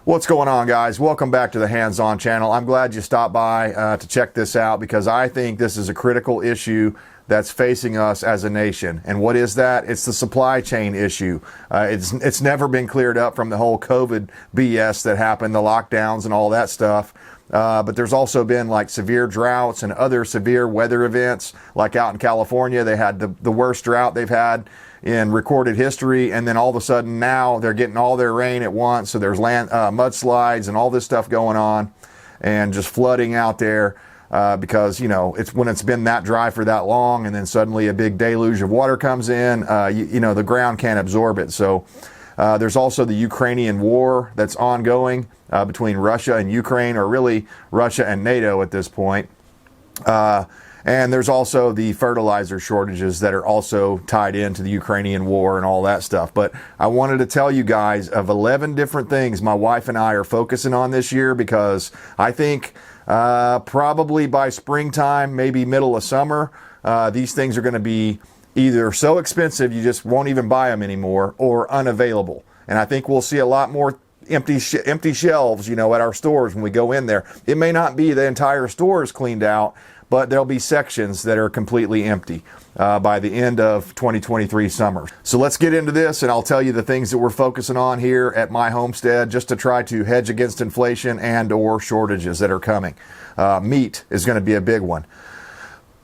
What's going on, guys? Welcome back to the Hands-On channel. I'm glad you stopped by to check this out because I think this is a critical issue that's facing us as a nation. And what is that? It's the supply chain issue. It's never been cleared up from the whole COVID BS that happened, the lockdowns and all that stuff. But there's also been like severe droughts and other severe weather events. Like out in California, they had the worst drought they've had in recorded history, and then all of a sudden now they're getting all their rain at once, so there's mudslides and all this stuff going on and just flooding out there because, you know, it's when it's been that dry for that long and then suddenly a big deluge of water comes in, you know, the ground can't absorb it. So there's also the Ukrainian war that's ongoing between Russia and Ukraine, or really Russia and NATO at this point. And there's also the fertilizer shortages that are also tied into the Ukrainian war and all that stuff. But I wanted to tell you guys of 11 different things my wife and I are focusing on this year, because I think probably by springtime, maybe middle of summer, these things are going to be either so expensive you just won't even buy them anymore, or unavailable. And I think we'll see a lot more empty shelves, you know, at our stores when we go in there. It may not be the entire store is cleaned out, but there'll be sections that are completely empty by the end of 2023 summer. So let's get into this, and I'll tell you the things that we're focusing on here at my homestead just to try to hedge against inflation and or shortages that are coming. Meat is going to be a big one.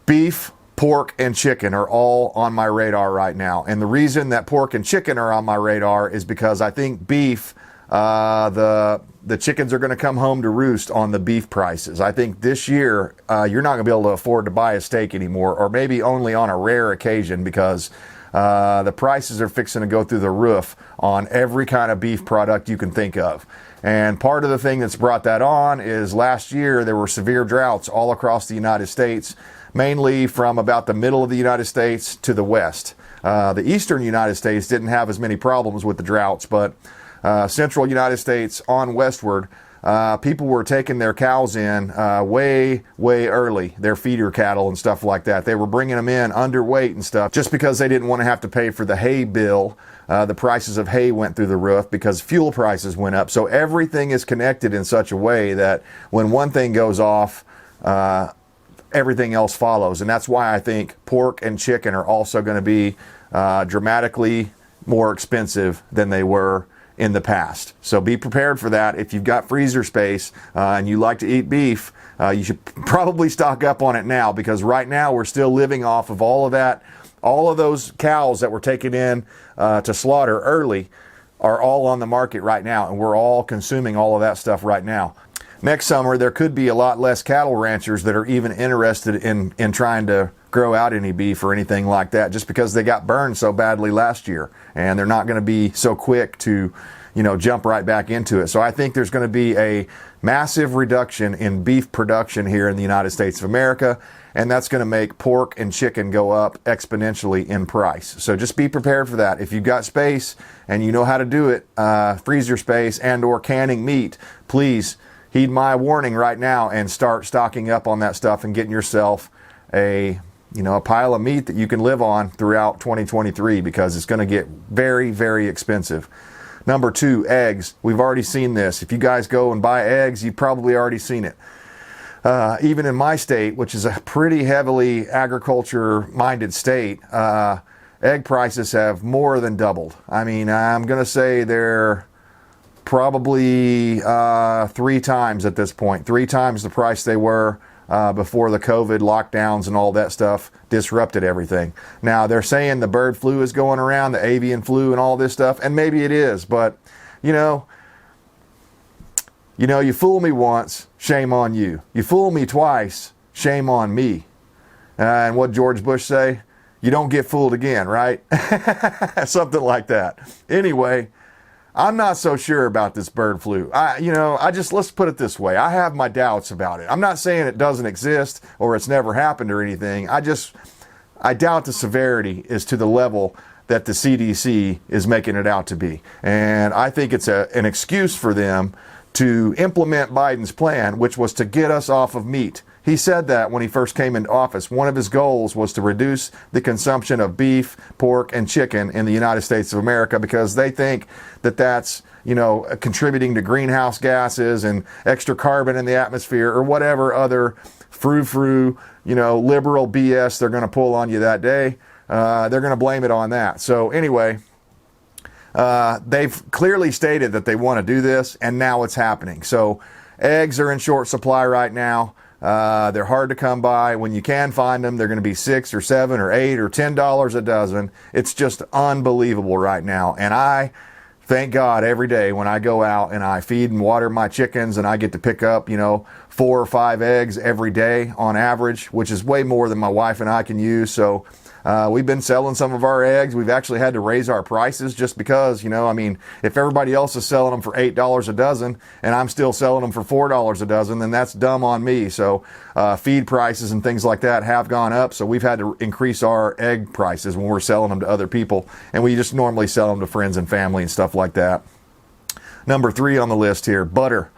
Beef, pork, and chicken are all on my radar right now. And the reason that pork and chicken are on my radar is because I think beef, the chickens are going to come home to roost on the beef prices. I think this year you're not going to be able to afford to buy a steak anymore, or maybe only on a rare occasion, because the prices are fixing to go through the roof on every kind of beef product you can think of. And part of the thing that's brought that on is last year there were severe droughts all across the United States, mainly from about the middle of the United States to the west. The eastern United States didn't have as many problems with the droughts, but central United States on westward, people were taking their cows in way early, their feeder cattle and stuff like that. They were bringing them in underweight and stuff just because they didn't want to have to pay for the hay bill. The prices of hay went through the roof because fuel prices went up. So everything is connected in such a way that when one thing goes off, everything else follows. And that's why I think pork and chicken are also going to be dramatically more expensive than they were in the past. So be prepared for that. If you've got freezer space and you like to eat beef, you should probably stock up on it now, because right now we're still living off of all of that. All of those cows that were taken in to slaughter early are all on the market right now, and we're all consuming all of that stuff right now. Next summer, there could be a lot less cattle ranchers that are even interested in trying to grow out any beef or anything like that, just because they got burned so badly last year, and they're not going to be so quick to, you know, jump right back into it. So I think there's going to be a massive reduction in beef production here in the United States of America, and that's going to make pork and chicken go up exponentially in price. So just be prepared for that. If you've got space and you know how to do it, freezer space and or canning meat, please heed my warning right now and start stocking up on that stuff and getting yourself a pile of meat that you can live on throughout 2023, because it's going to get very expensive. Number 2, eggs. We've already seen this. If you guys go and buy eggs, you've probably already seen it. Even in my state, which is a pretty heavily agriculture-minded state, egg prices have more than doubled. I mean, I'm going to say they're probably 3 times at this point, 3 times the price they were before the COVID lockdowns and all that stuff disrupted everything. Now they're saying the bird flu is going around, the avian flu and all this stuff, and maybe it is, but you fool me once, shame on you. You fool me twice, shame on me. And what George Bush say? You don't get fooled again, right? Something like that. Anyway, I'm not so sure about this bird flu. Let's put it this way. I have my doubts about it. I'm not saying it doesn't exist or it's never happened or anything. I doubt the severity is to the level that the CDC is making it out to be. And I think it's an excuse for them to implement Biden's plan, which was to get us off of meat. He said that when he first came into office, one of his goals was to reduce the consumption of beef, pork, and chicken in the United States of America, because they think that that's, you know, contributing to greenhouse gases and extra carbon in the atmosphere, or whatever other frou-frou, you know, liberal BS they're going to pull on you that day. They're going to blame it on that. So anyway, they've clearly stated that they want to do this, and now it's happening. So eggs are in short supply right now. They're hard to come by. When you can find them, they're going to be $6 or $7 or $8 or $10 a dozen. It's just unbelievable right now. And I thank God every day when I go out and I feed and water my chickens, and I get to pick up, you know, 4 or 5 eggs every day on average, which is way more than my wife and I can use. So we've been selling some of our eggs. We've actually had to raise our prices just because, you know, I mean, if everybody else is selling them for $8 a dozen and I'm still selling them for $4 a dozen, then that's dumb on me. So feed prices and things like that have gone up. So we've had to increase our egg prices when we're selling them to other people. And we just normally sell them to friends and family and stuff like that. Number 3 on the list here, butter.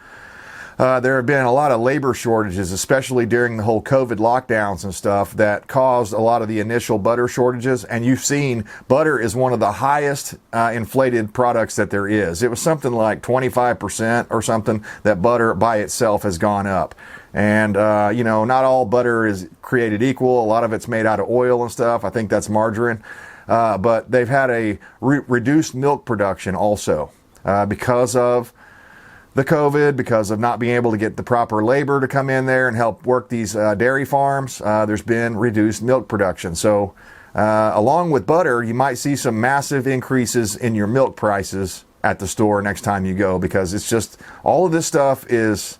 There have been a lot of labor shortages, especially during the whole COVID lockdowns and stuff, that caused a lot of the initial butter shortages. And you've seen butter is one of the highest inflated products that there is. It was something like 25% or something that butter by itself has gone up. And, you know, not all butter is created equal. A lot of it's made out of oil and stuff. I think that's margarine. But they've had a reduced milk production also because of the COVID, because of not being able to get the proper labor to come in there and help work these dairy farms. There's been reduced milk production. So along with butter, you might see some massive increases in your milk prices at the store next time you go, because it's just, all of this stuff is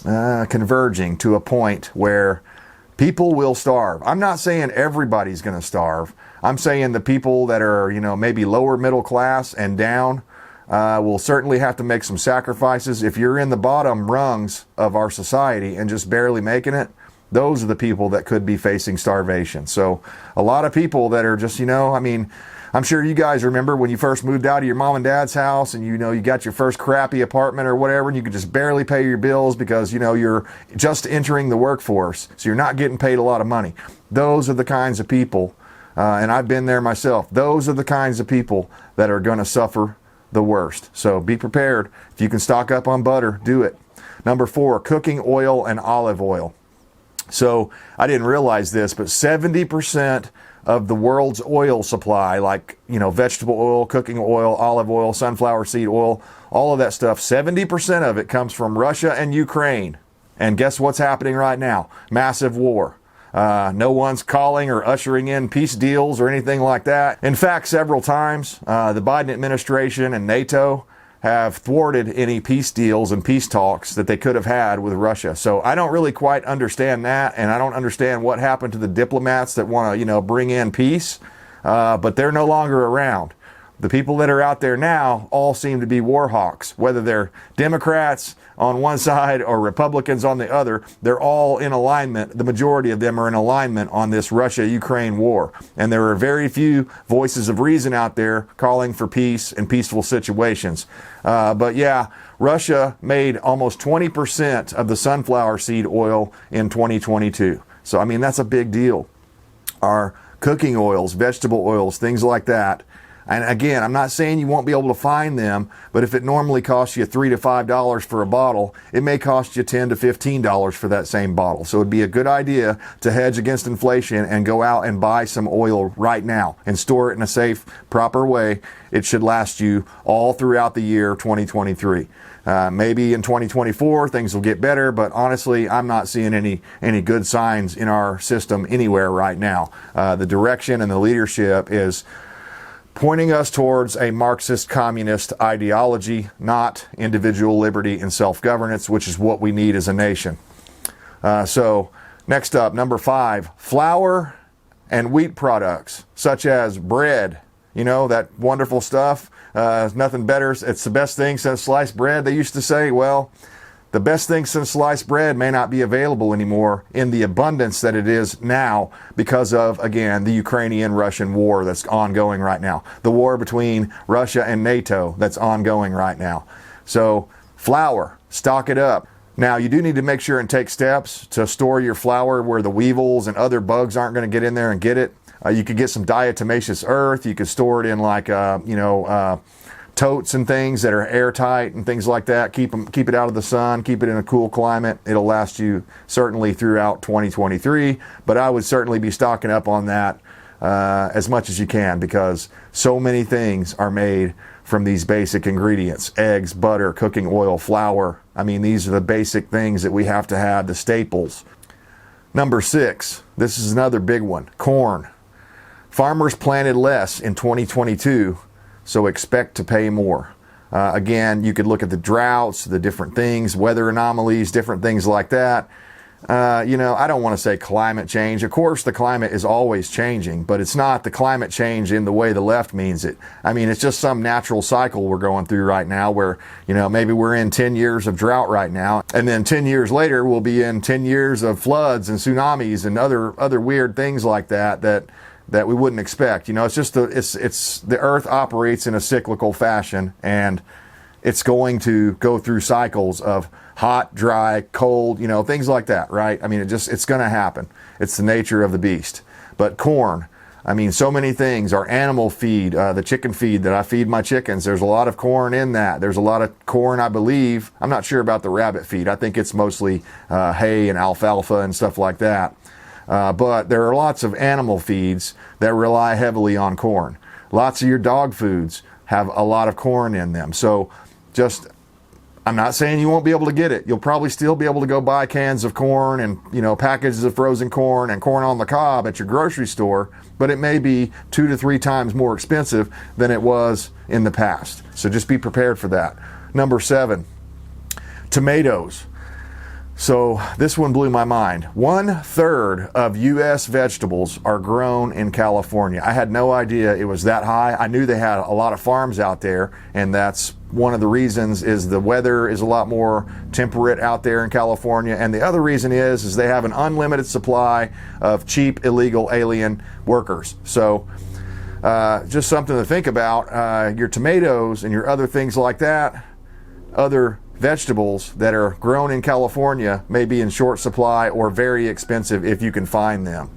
converging to a point where people will starve. I'm not saying everybody's going to starve. I'm saying the people that are, you know, maybe lower middle class and down will certainly have to make some sacrifices. If you're in the bottom rungs of our society and just barely making it, those are the people that could be facing starvation. So a lot of people that are just, you know, I mean, I'm sure you guys remember when you first moved out of your mom and dad's house and, you know, you got your first crappy apartment or whatever, and you could just barely pay your bills because, you know, you're just entering the workforce. So you're not getting paid a lot of money. Those are the kinds of people, and I've been there myself, those are the kinds of people that are going to suffer the worst. So be prepared. If you can stock up on butter, do it. Number 4, cooking oil and olive oil. So I didn't realize this, but 70% of the world's oil supply, like, you know, vegetable oil, cooking oil, olive oil, sunflower seed oil, all of that stuff, 70% of it comes from Russia and Ukraine. And guess what's happening right now? Massive war. No one's calling or ushering in peace deals or anything like that. In fact, several times, the Biden administration and NATO have thwarted any peace deals and peace talks that they could have had with Russia. So I don't really quite understand that, and I don't understand what happened to the diplomats that want to, you know, bring in peace, but they're no longer around. The people that are out there now all seem to be war hawks, whether they're Democrats on one side or Republicans on the other. They're all in alignment. The majority of them are in alignment on this Russia-Ukraine war. And there are very few voices of reason out there calling for peace and peaceful situations. But yeah, Russia made almost 20% of the sunflower seed oil in 2022. So, I mean, that's a big deal. Our cooking oils, vegetable oils, things like that. And again, I'm not saying you won't be able to find them, but if it normally costs you $3 to $5 for a bottle, it may cost you $10 to $15 for that same bottle. So it'd be a good idea to hedge against inflation and go out and buy some oil right now and store it in a safe, proper way. It should last you all throughout the year 2023. Maybe in 2024 things will get better, but honestly, I'm not seeing any good signs in our system anywhere right now. The direction and the leadership is pointing us towards a Marxist communist ideology, not individual liberty and self-governance, which is what we need as a nation. So next up, number 5, flour and wheat products, such as bread. You know, that wonderful stuff. Nothing better. It's the best thing since sliced bread, they used to say. Well, the best thing since sliced bread may not be available anymore in the abundance that it is now because of, again, the Ukrainian-Russian war that's ongoing right now. The war between Russia and NATO that's ongoing right now. So flour, stock it up. Now, you do need to make sure and take steps to store your flour where the weevils and other bugs aren't going to get in there and get it. You could get some diatomaceous earth. You could store it in like, totes and things that are airtight and things like that. Keep it out of the sun, keep it in a cool climate. It'll last you certainly throughout 2023, but I would certainly be stocking up on that as much as you can, because so many things are made from these basic ingredients: eggs, butter, cooking oil, flour. I mean, these are the basic things that we have to have, the staples. Number 6, this is another big one: corn. Farmers planted less in 2022, so expect to pay more. Again, you could look at the droughts, the different things, weather anomalies, different things like that. I don't want to say climate change. Of course, the climate is always changing, but it's not the climate change in the way the left means it. I mean, it's just some natural cycle we're going through right now where, maybe we're in 10 years of drought right now, and then 10 years later, we'll be in 10 years of floods and tsunamis and other weird things like that we wouldn't expect. It's just the earth operates in a cyclical fashion, and it's going to go through cycles of hot, dry, cold, things like that, right? I mean, it's going to happen. It's the nature of the beast. But corn, I mean, so many things. Our animal feed, the chicken feed that I feed my chickens, there's a lot of corn in that. There's a lot of corn, I believe. I'm not sure about the rabbit feed. I think it's mostly hay and alfalfa and stuff like that. But there are lots of animal feeds that rely heavily on corn. Lots of your dog foods have a lot of corn in them. So I'm not saying you won't be able to get it. You'll probably still be able to go buy cans of corn and, packages of frozen corn and corn on the cob at your grocery store, but it may be 2 to 3 times more expensive than it was in the past. So just be prepared for that. Number 7, tomatoes. So this one blew my mind. 1/3 of U.S. vegetables are grown in California. I had no idea it was that high. I knew they had a lot of farms out there, and that's one of the reasons is the weather is a lot more temperate out there in California. And the other reason is they have an unlimited supply of cheap, illegal, alien workers. So just something to think about. Your tomatoes and your other things like that, other vegetables that are grown in California may be in short supply or very expensive if you can find them.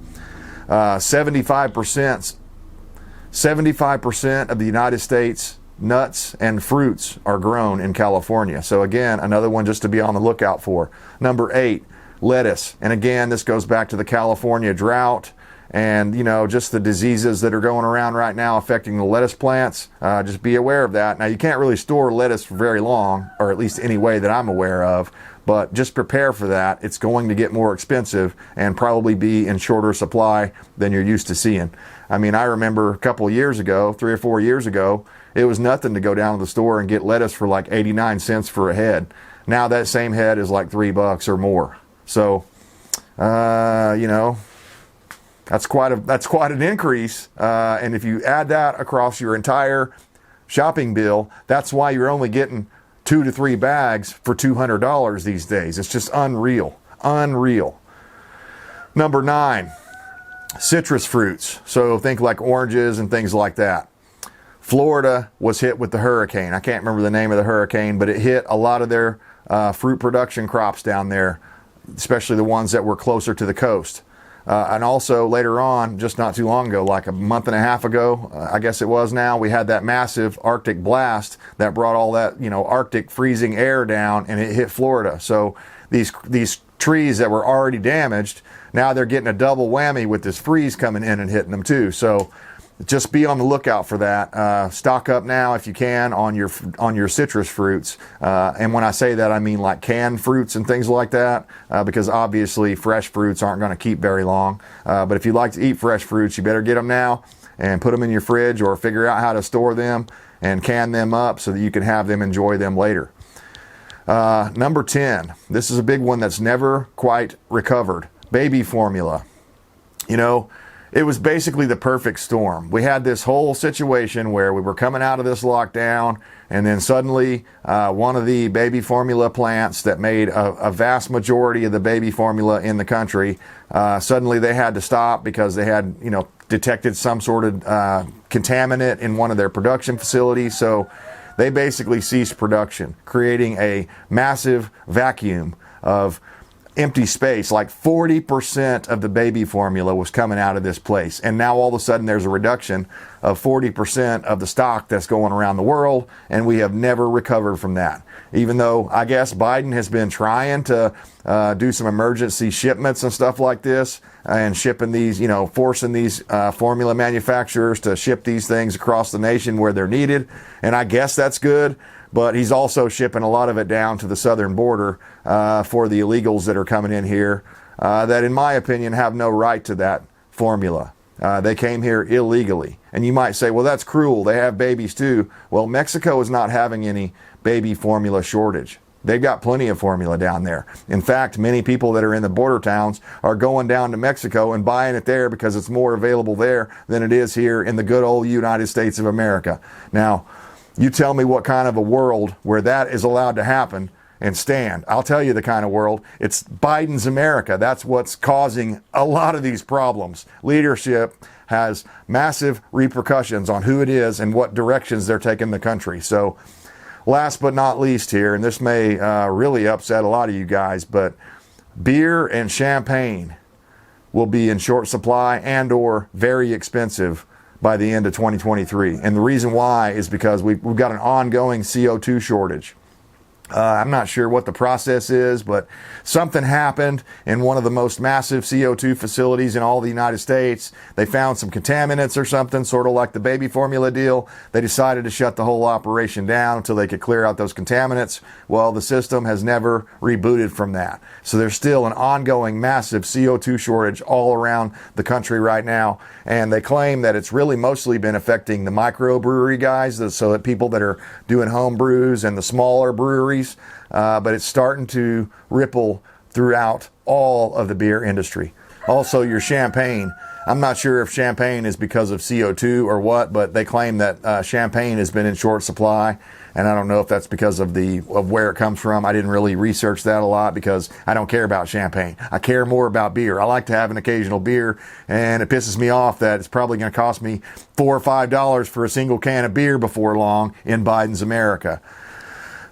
75% of the United States nuts and fruits are grown in California. So again, another one just to be on the lookout for. Number 8, lettuce. And again, this goes back to the California drought and just the diseases that are going around right now affecting the lettuce plants. Just be aware of that. Now, you can't really store lettuce for very long, or at least any way that I'm aware of, but just prepare for that. It's going to get more expensive and probably be in shorter supply than you're used to seeing. I mean, I remember a couple of years ago, 3 or 4 years ago, it was nothing to go down to the store and get lettuce for like 89 cents for a head. Now that same head is like $3 or more. So, that's quite an increase, and if you add that across your entire shopping bill, that's why you're only getting 2 to 3 bags for $200 these days. It's just unreal. Number 9, citrus fruits. So think like oranges and things like that. Florida was hit with the hurricane. I can't remember the name of the hurricane, but it hit a lot of their fruit production crops down there, especially the ones that were closer to the coast. And also later on, just not too long ago, like a month and a half ago, I guess it was now, we had that massive Arctic blast that brought all that, Arctic freezing air down, and it hit Florida. So these trees that were already damaged, now they're getting a double whammy with this freeze coming in and hitting them too. So just be on the lookout for that. Stock up now if you can on your citrus fruits. And when I say that, I mean like canned fruits and things like that, because obviously fresh fruits aren't going to keep very long. But if you like to eat fresh fruits, you better get them now and put them in your fridge, or figure out how to store them and can them up so that you can have them, enjoy them later. Number 10, this is a big one that's never quite recovered. Baby formula. It was basically the perfect storm. We had this whole situation where we were coming out of this lockdown, and then suddenly one of the baby formula plants that made a vast majority of the baby formula in the country, suddenly they had to stop because they had, detected some sort of contaminant in one of their production facilities. So they basically ceased production, creating a massive vacuum of empty space. Like 40% of the baby formula was coming out of this place. And now all of a sudden there's a reduction of 40% of the stock that's going around the world, and we have never recovered from that. Even though I guess Biden has been trying to do some emergency shipments and stuff like this, and shipping these, forcing these formula manufacturers to ship these things across the nation where they're needed. And I guess that's good. But he's also shipping a lot of it down to the southern border for the illegals that are coming in here that, in my opinion, have no right to that formula. They came here illegally. And you might say, well, that's cruel. They have babies too. Well, Mexico is not having any baby formula shortage. They've got plenty of formula down there. In fact, many people that are in the border towns are going down to Mexico and buying it there because it's more available there than it is here in the good old United States of America. Now, you tell me what kind of a world where that is allowed to happen and stand. I'll tell you the kind of world. It's Biden's America. That's what's causing a lot of these problems. Leadership has massive repercussions on who it is and what directions they're taking the country. So last but not least here, and this may really upset a lot of you guys, but beer and champagne will be in short supply and or very expensive by the end of 2023. And the reason why is because we've got an ongoing CO2 shortage. I'm not sure what the process is, but something happened in one of the most massive CO2 facilities in all the United States. They found some contaminants or something, sort of like the baby formula deal. They decided to shut the whole operation down until they could clear out those contaminants. Well, the system has never rebooted from that. So there's still an ongoing massive CO2 shortage all around the country right now. And they claim that it's really mostly been affecting the microbrewery guys, so that people that are doing home brews and the smaller breweries. But it's starting to ripple throughout all of the beer industry. Also, your champagne. I'm not sure if champagne is because of CO2 or what, but they claim that champagne has been in short supply. And I don't know if that's because of where it comes from. I didn't really research that a lot because I don't care about champagne. I care more about beer. I like to have an occasional beer, and it pisses me off that it's probably going to cost me $4 or $5 for a single can of beer before long in Biden's America.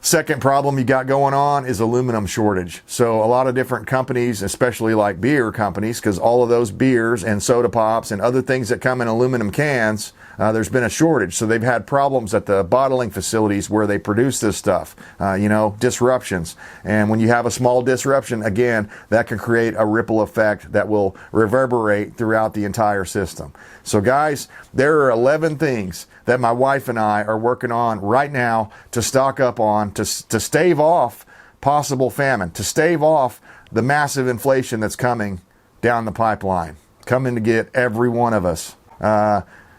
Second problem you got going on is aluminum shortage. So a lot of different companies, especially like beer companies, because all of those beers and soda pops and other things that come in aluminum cans, there's been a shortage. So they've had problems at the bottling facilities where they produce this stuff, disruptions. And when you have a small disruption, again, that can create a ripple effect that will reverberate throughout the entire system. So guys, there are 11 things that my wife and I are working on right now to stock up on, to stave off possible famine, to stave off the massive inflation that's coming down the pipeline, coming to get every one of us.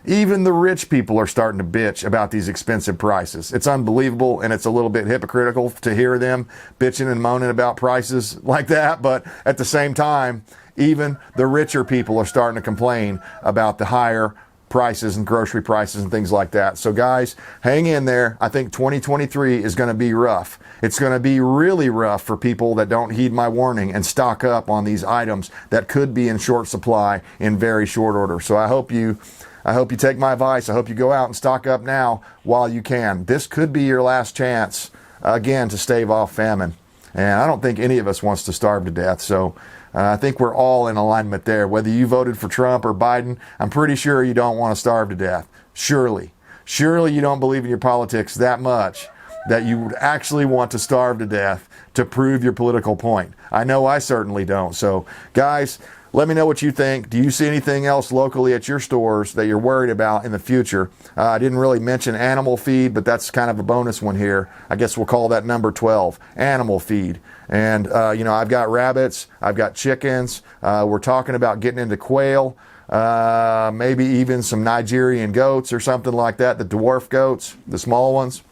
Even the rich people are starting to bitch about these expensive prices. It's unbelievable, and it's a little bit hypocritical to hear them bitching and moaning about prices like that. But at the same time, even the richer people are starting to complain about the higher prices and grocery prices and things like that. So guys, hang in there. I think 2023 is going to be rough. It's going to be really rough for people that don't heed my warning and stock up on these items that could be in short supply in very short order. So I hope you take my advice. I hope you go out and stock up now while you can. This could be your last chance, again, to stave off famine. And I don't think any of us wants to starve to death. So I think we're all in alignment there. Whether you voted for Trump or Biden, I'm pretty sure you don't want to starve to death. Surely you don't believe in your politics that much that you would actually want to starve to death to prove your political point. I know I certainly don't. So guys, let me know what you think. Do you see anything else locally at your stores that you're worried about in the future? I didn't really mention animal feed, but that's kind of a bonus one here. I guess we'll call that number 12, animal feed. And, I've got rabbits, I've got chickens. We're talking about getting into quail, maybe even some Nigerian goats or something like that, the dwarf goats, the small ones.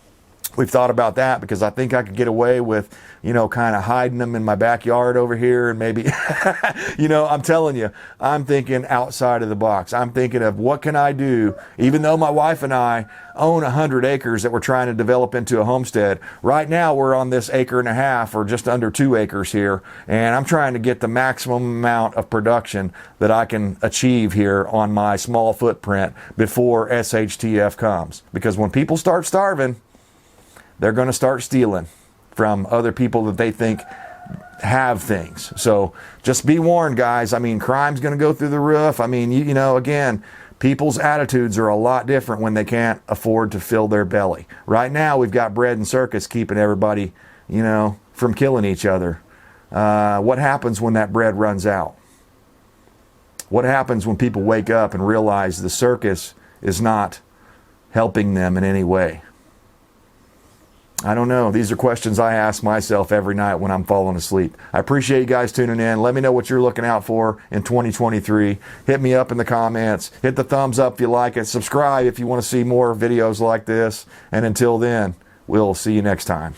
We've thought about that because I think I could get away with, kind of hiding them in my backyard over here and maybe, I'm telling you, I'm thinking outside of the box. I'm thinking of what can I do, even though my wife and I own 100 acres that we're trying to develop into a homestead. Right now we're on this 1.5 acres or just under 2 acres here, and I'm trying to get the maximum amount of production that I can achieve here on my small footprint before SHTF comes. Because when people start starving, they're going to start stealing from other people that they think have things. So just be warned, guys. I mean, crime's going to go through the roof. I mean, you know, again, people's attitudes are a lot different when they can't afford to fill their belly. Right now, we've got bread and circus keeping everybody, you know, from killing each other. What happens when that bread runs out? What happens when people wake up and realize the circus is not helping them in any way? I don't know. These are questions I ask myself every night when I'm falling asleep. I appreciate you guys tuning in. Let me know what you're looking out for in 2023. Hit me up in the comments. Hit the thumbs up if you like it. Subscribe if you want to see more videos like this. And until then, we'll see you next time.